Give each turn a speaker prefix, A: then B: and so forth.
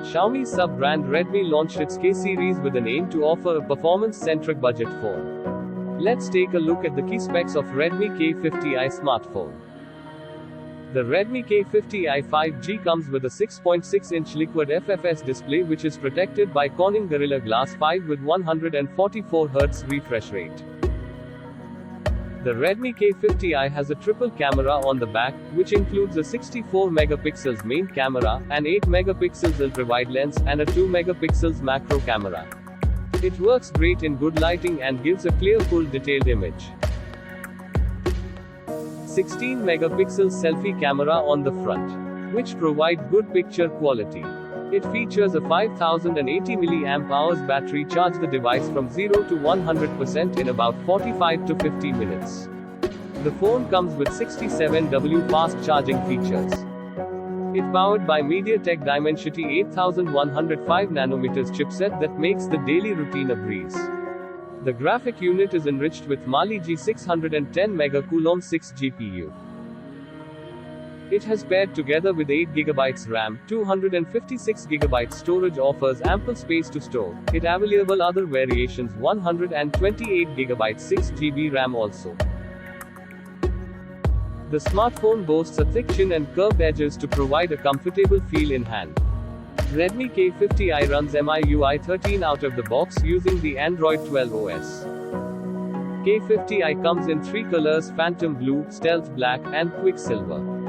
A: Xiaomi sub-brand Redmi launched its K series with an aim to offer a performance-centric budget phone. Let's take a look at the key specs of Redmi K50i smartphone. The Redmi K50i 5G comes with a 6.6-inch liquid FFS display which is protected by Corning Gorilla Glass 5 with 144Hz refresh rate. The Redmi K50i has a triple camera on the back, which includes a 64 megapixels main camera, an 8 megapixels ultra-wide lens, and a 2 megapixels macro camera. It works great in good lighting and gives a clear full detailed image. 16 megapixel selfie camera on the front, which provides good picture quality. It features a 5080 mAh battery. Charge the device from 0 to 100% in about 45 to 50 minutes. The phone comes with 67W fast charging features. It's powered by MediaTek Dimensity 8105 nanometers chipset that makes the daily routine a breeze. The graphic unit is enriched with Mali G610 MHz 6 GPU. It has paired together with 8GB RAM, 256GB storage offers ample space to store. It available other variations 128GB 6GB RAM also. The smartphone boasts a thick chin and curved edges to provide a comfortable feel in hand. Redmi K50i runs MIUI 13 out of the box using the Android 12 OS. K50i comes in 3 colors: Phantom Blue, Stealth Black, and Quicksilver.